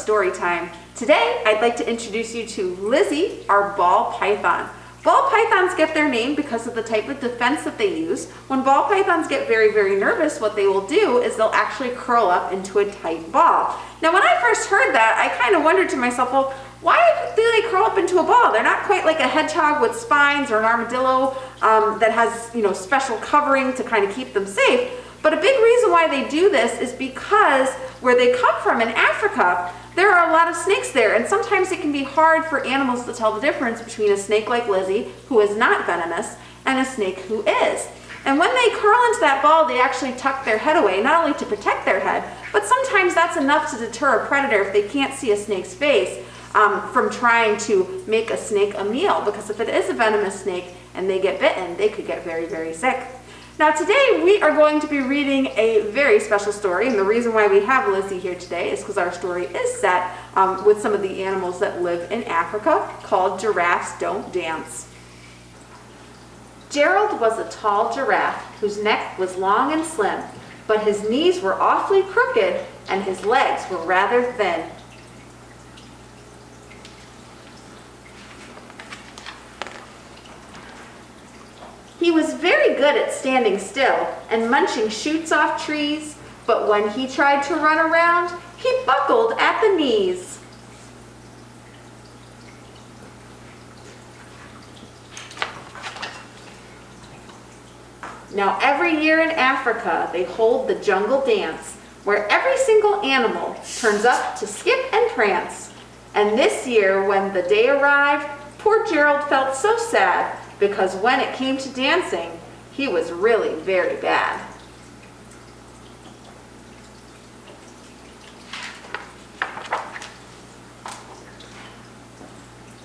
Storytime. Today, I'd like to introduce you to Lizzy, our ball python. Ball pythons get their name because of the type of defense that they use. When ball pythons get very, very nervous, what they will do is they'll actually curl up into a tight ball. Now, when I first heard that, I kind of wondered to myself, well, why do they curl up into a ball? They're not quite like a hedgehog with spines or an armadillo that has, special covering to kind of keep them safe. But a big reason why they do this is because where they come from in Africa, there are a lot of snakes there, and sometimes it can be hard for animals to tell the difference between a snake like Lizzy, who is not venomous, and a snake who is. And when they curl into that ball, they actually tuck their head away, not only to protect their head, but sometimes that's enough to deter a predator if they can't see a snake's face from trying to make a snake a meal, because if it is a venomous snake and they get bitten, they could get very, very sick. Now today we are going to be reading a very special story, and the reason why we have Lizzy here today is because our story is set with some of the animals that live in Africa, called Giraffes Don't Dance. Gerald was a tall giraffe whose neck was long and slim, but his knees were awfully crooked and his legs were rather thin. He was very good at standing still and munching shoots off trees, but when he tried to run around, he buckled at the knees. Now every year in Africa, they hold the jungle dance, where every single animal turns up to skip and prance. And this year, when the day arrived, poor Gerald felt so sad, because when it came to dancing, he was really very bad.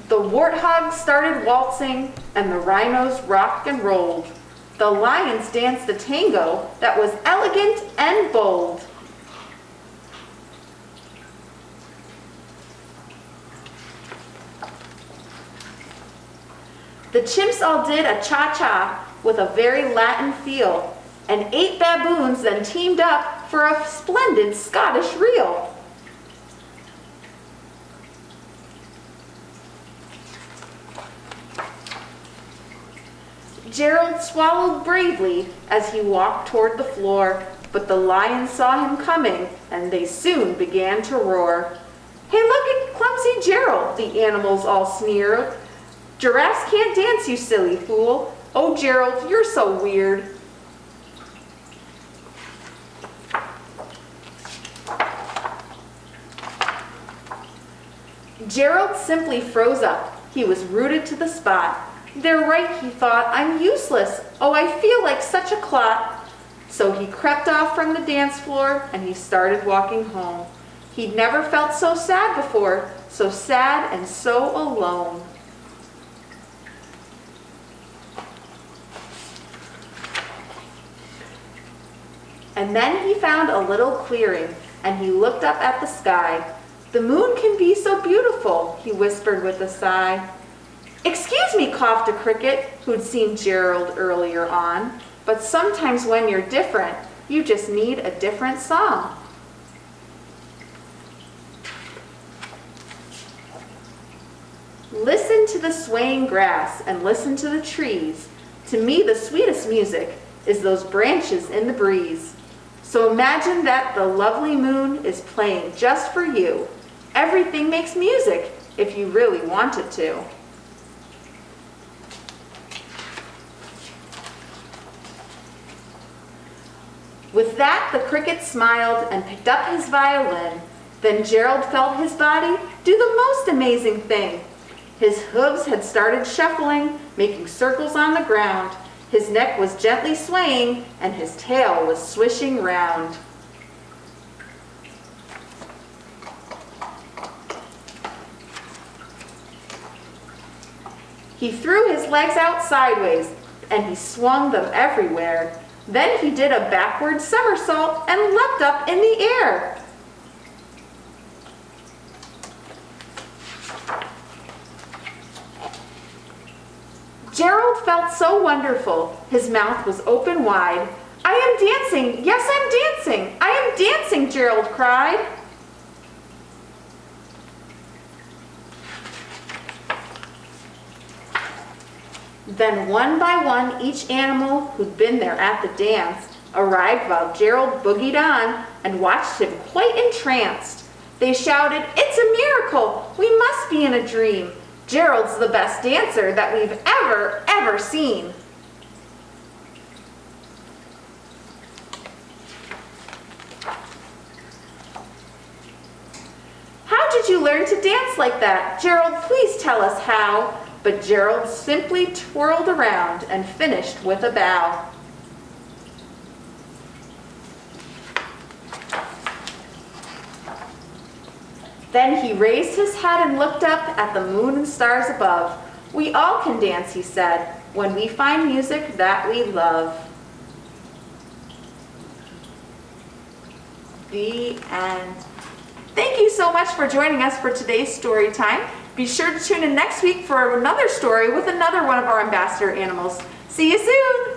The warthogs started waltzing, and the rhinos rocked and rolled. The lions danced a tango that was elegant and bold. The chimps all did a cha-cha with a very Latin feel, and 8 baboons then teamed up for a splendid Scottish reel. Gerald swallowed bravely as he walked toward the floor, but the lions saw him coming, and they soon began to roar. "Hey, look at clumsy Gerald," the animals all sneered. "Giraffes can't dance, you silly fool. Oh, Gerald, you're so weird." Gerald simply froze up. He was rooted to the spot. "They're right," he thought. "I'm useless. Oh, I feel like such a clot." So he crept off from the dance floor and he started walking home. He'd never felt so sad before, so sad and so alone. And then he found a little clearing, and he looked up at the sky. "The moon can be so beautiful," he whispered with a sigh. "Excuse me," coughed a cricket, who'd seen Gerald earlier on, "but sometimes when you're different, you just need a different song." Listen to the swaying grass and listen to the trees. To me, the sweetest music is those branches in the breeze. So imagine that the lovely moon is playing just for you. Everything makes music if you really want it to. With that, the cricket smiled and picked up his violin. Then Gerald felt his body do the most amazing thing. His hooves had started shuffling, making circles on the ground. His neck was gently swaying, and his tail was swishing round. He threw his legs out sideways, and he swung them everywhere. Then he did a backward somersault and leapt up in the air. Gerald felt so wonderful. His mouth was open wide. "I am dancing! Yes, I'm dancing! I am dancing!" Gerald cried. Then one by one, each animal who'd been there at the dance arrived while Gerald boogied on and watched him quite entranced. They shouted, "It's a miracle! We must be in a dream! Gerald's the best dancer that we've ever seen!" "How did you learn to dance like that? Gerald, please tell us how." But Gerald simply twirled around and finished with a bow. Then he raised his head and looked up at the moon and stars above. "We all can dance," he said, "when we find music that we love." The end. Thank you so much for joining us for today's story time. Be sure to tune in next week for another story with another one of our ambassador animals. See you soon!